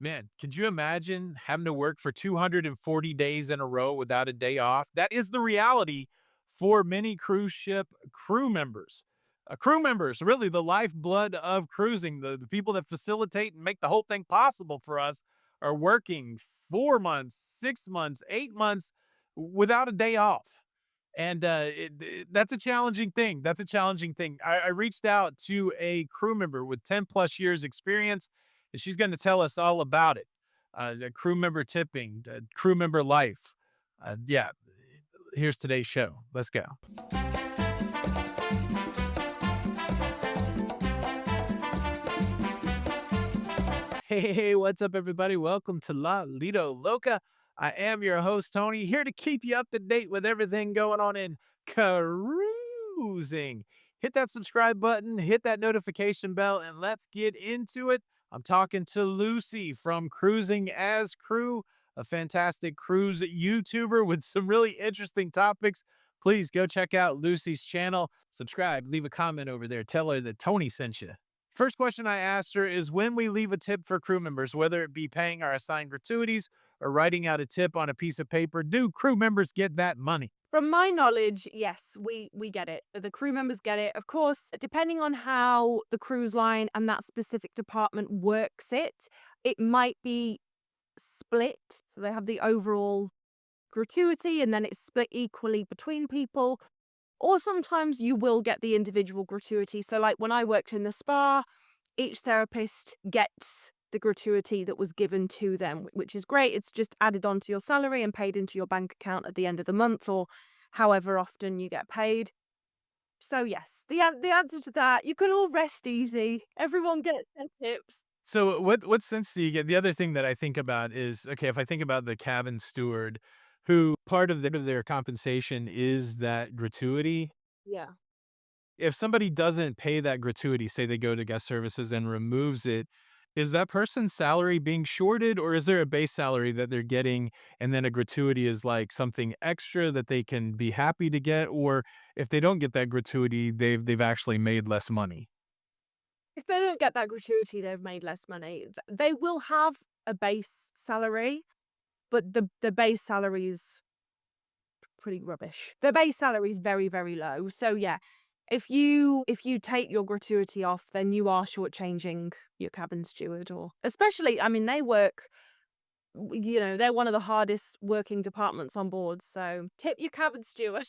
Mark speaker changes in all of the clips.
Speaker 1: Man, could you imagine having to work for 240 days in a row without a day off? That is the reality for many cruise ship crew members. Crew members, really the lifeblood of cruising, the people that facilitate and make the whole thing possible for us, are working 4 months, 6 months, 8 months without a day off. And that's a challenging thing. That's a challenging thing. I reached out to a crew member with 10 plus years experience, and she's going to tell us all about it. The crew member tipping, crew member life. Yeah, here's today's show. Let's go. Hey, what's up, everybody? Welcome to La Lido Loca. I am your host, Tony, here to keep you up to date with everything going on in cruising. Hit that subscribe button, hit that notification bell, and let's get into it. I'm talking to Lucy from Cruising as Crew, a fantastic cruise YouTuber with some really interesting topics. Please go check out Lucy's channel, subscribe, leave a comment over there, tell her that Tony sent you. First question I asked her is when we leave a tip for crew members, whether it be paying our assigned gratuities or writing out a tip on a piece of paper, do crew members get that money?
Speaker 2: From my knowledge, yes, we get it. The crew members get it. Of course, depending on how the cruise line and that specific department works it, it might be split. So they have the overall gratuity and then it's split equally between people. Or sometimes you will get the individual gratuity. So, like when I worked in the spa, each therapist gets the gratuity that was given to them, which is great. It's just added onto your salary and paid into your bank account at the end of the month or however often you get paid. So, yes, the answer to that, you can all rest easy. Everyone gets their tips.
Speaker 1: So what sense do you get? The other thing that I think about is, okay, if I think about the cabin steward who part of their compensation is that gratuity,
Speaker 2: Yeah.
Speaker 1: if somebody doesn't pay that gratuity, say they go to guest services and removes it, is that person's salary being shorted or is there a base salary that they're getting and then a gratuity is like something extra that they can be happy to get? Or if they don't get that gratuity, they've actually made less money.
Speaker 2: If they don't get that gratuity, they've made less money. They will have a base salary, but the base salary is pretty rubbish. The base salary is very, very low. So yeah, if you take your gratuity off, then you are shortchanging your cabin steward or especially, I mean, they work, they're one of the hardest working departments on board. So tip your cabin steward.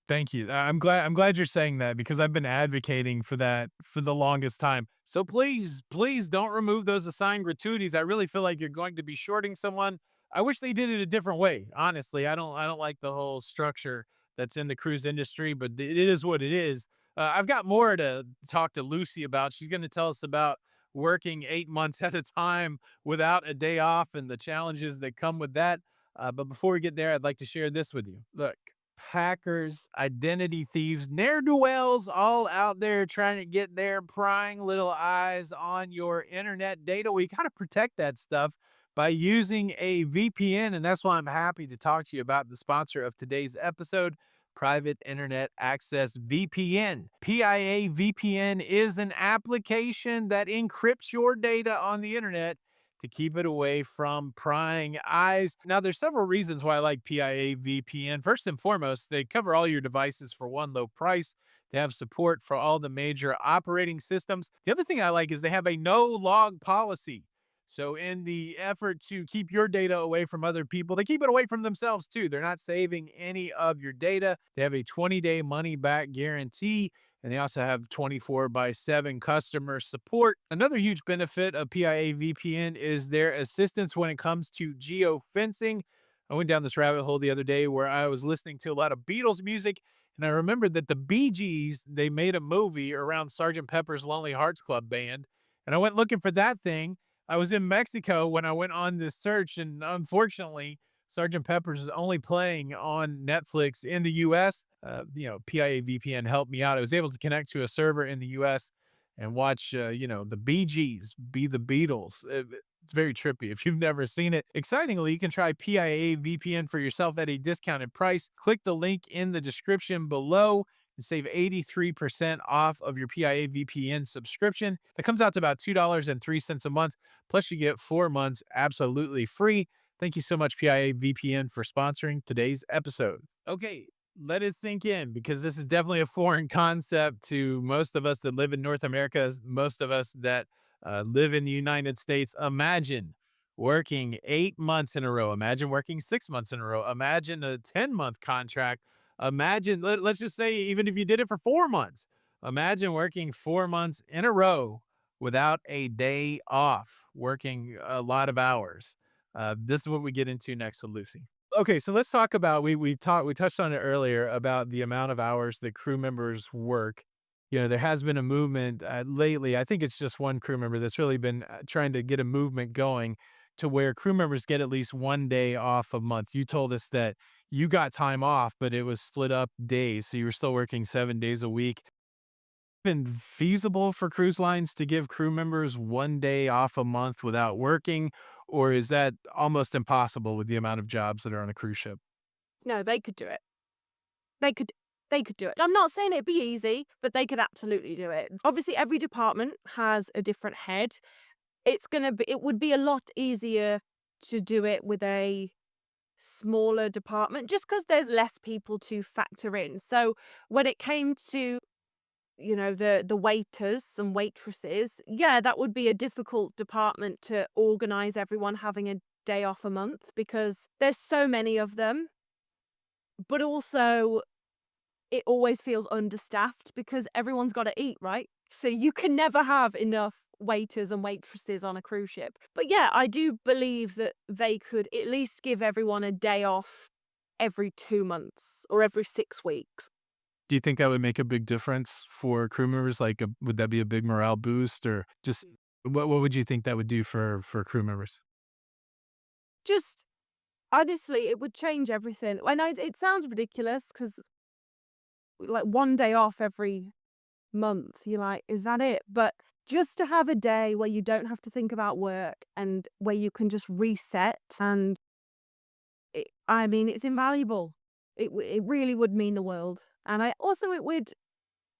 Speaker 1: Thank you. I'm glad you're saying that because I've been advocating for that for the longest time. So please don't remove those assigned gratuities. I really feel like you're going to be shorting someone. I wish they did it a different way. Honestly, I don't like the whole structure that's in the cruise industry, but it is what it is. I've got more to talk to Lucy about. She's going to tell us about working 8 months at a time without a day off and the challenges that come with that. But before we get there, I'd like to share this with you. Look, hackers, identity thieves, ne'er do wells, all out there trying to get their prying little eyes on your internet data. We got to protect that stuff by using a VPN. And that's why I'm happy to talk to you about the sponsor of today's episode. Private Internet Access VPN. PIA VPN is an application that encrypts your data on the internet to keep it away from prying eyes. Now, there's several reasons why I like PIA VPN. First and foremost, they cover all your devices for one low price. They have support for all the major operating systems. The other thing I like is they have a no log policy. So, in the effort to keep your data away from other people, they keep it away from themselves too. They're not saving any of your data. They have a 20-day money back guarantee, and they also have 24/7 customer support. Another huge benefit of PIA VPN is their assistance when it comes to geofencing. I went down this rabbit hole the other day where I was listening to a lot of Beatles music, and I remembered that the Bee Gees, they made a movie around Sergeant Pepper's Lonely Hearts Club Band, and I went looking for that thing. I was in Mexico when I went on this search, and unfortunately, Sergeant Pepper's is only playing on Netflix in the US. PIA VPN helped me out. I was able to connect to a server in the US and watch, the Bee Gees be the Beatles. It's very trippy if you've never seen it. Excitingly, you can try PIA VPN for yourself at a discounted price. Click the link in the description below. and save 83% off of your PIA VPN subscription. That comes out to about $2.03 a month. Plus, you get 4 months absolutely free. Thank you so much, PIA VPN, for sponsoring today's episode. Okay, let it sink in because this is definitely a foreign concept to most of us that live in North America, most of us that live in the United States. Imagine working 8 months in a row. Imagine working 6 months in a row. Imagine a 10-month contract. Imagine, let's just say, even if you did it for 4 months, imagine working 4 months in a row without a day off, working a lot of hours. This is what we get into next with Lucy. Okay, so let's talk about we touched on it earlier about the amount of hours that crew members work. There has been a movement lately. I think it's just one crew member that's really been trying to get a movement going to where crew members get at least 1 day off a month. You told us that you got time off, but it was split up days, so you were still working 7 days a week. Been feasible for cruise lines to give crew members 1 day off a month without working, or is that almost impossible with the amount of jobs that are on a cruise ship?
Speaker 2: No, they could do it. They could they could do it. I'm not saying it'd be easy, but they could absolutely do it. Obviously, every department has a different head. It would be a lot easier to do it with a smaller department just because there's less people to factor in. So when it came to, the waiters and waitresses, yeah, that would be a difficult department to organize everyone having a day off a month because there's so many of them. But also it always feels understaffed because everyone's gotta eat, right? So you can never have enough waiters and waitresses on a cruise ship. But yeah, I do believe that they could at least give everyone a day off every 2 months or every 6 weeks.
Speaker 1: Do you think that would make a big difference for crew members? Like, would that be a big morale boost, or just what would you think that would do for crew members?
Speaker 2: Just honestly, it would change everything. I know it sounds ridiculous because like, 1 day off every month, you're like, "Is that it?" But just to have a day where you don't have to think about work and where you can just reset and I mean, it's invaluable. It really would mean the world, and I also it would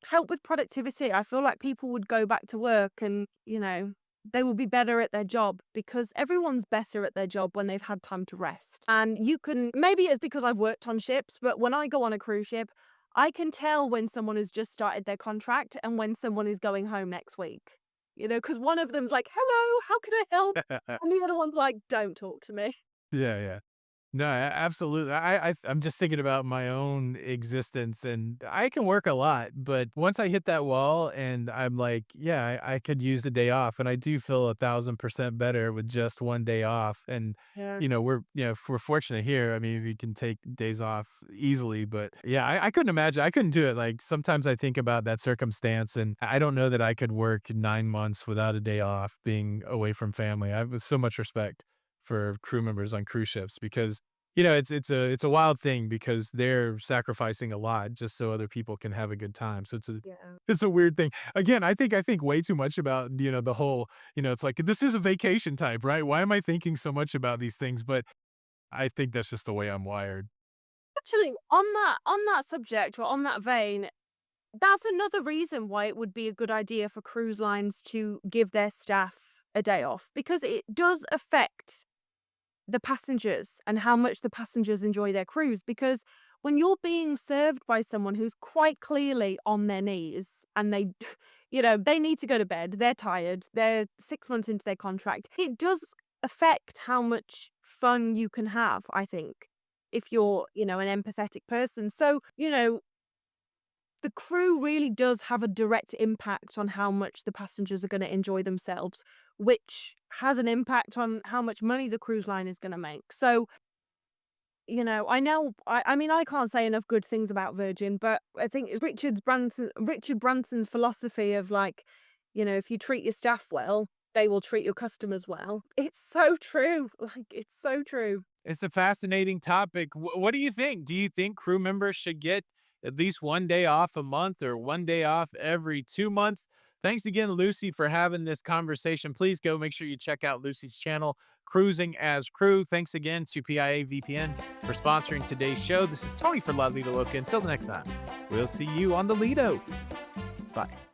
Speaker 2: help with productivity. I feel like people would go back to work and, they would be better at their job because everyone's better at their job when they've had time to rest. And you can maybe it's because I've worked on ships, but when I go on a cruise ship, I can tell when someone has just started their contract and when someone is going home next week. Because one of them's like, "Hello, how can I help?" And the other one's like, "Don't talk to me."
Speaker 1: Yeah, yeah. No, absolutely. I'm just thinking about my own existence, and I can work a lot, but once I hit that wall, and I'm like, yeah, I could use a day off, and I do feel 1,000% better with just 1 day off. And
Speaker 2: Yeah.
Speaker 1: if we're fortunate here. I mean, we can take days off easily, but yeah, I couldn't imagine. I couldn't do it. Like sometimes I think about that circumstance, and I don't know that I could work 9 months without a day off, being away from family. I have so much respect for crew members on cruise ships because it's a wild thing because they're sacrificing a lot just so other people can have a good time. So
Speaker 2: Yeah.
Speaker 1: it's a weird thing. Again, I think way too much about, the whole, it's like this is a vacation type, right? Why am I thinking so much about these things? But I think that's just the way I'm wired.
Speaker 2: Actually, on that subject or on that vein, that's another reason why it would be a good idea for cruise lines to give their staff a day off because it does affect the passengers and how much the passengers enjoy their cruise. Because when you're being served by someone who's quite clearly on their knees and they, they need to go to bed, they're tired, they're 6 months into their contract, it does affect how much fun you can have, I think, if you're, an empathetic person. So, the crew really does have a direct impact on how much the passengers are going to enjoy themselves, which has an impact on how much money the cruise line is going to make. So, I know, I mean, I can't say enough good things about Virgin, but I think it's Richard Branson's philosophy of like, if you treat your staff well, they will treat your customers well. It's so true. Like, it's so true.
Speaker 1: It's a fascinating topic. What do you think? Do you think crew members should get at least 1 day off a month or 1 day off every 2 months? Thanks again, Lucy, for having this conversation. Please go make sure you check out Lucy's channel, Cruising as Crew. Thanks again to PIA VPN for sponsoring today's show. This is Tony for La Lido Loca. Until the next time, we'll see you on the Lido. Bye.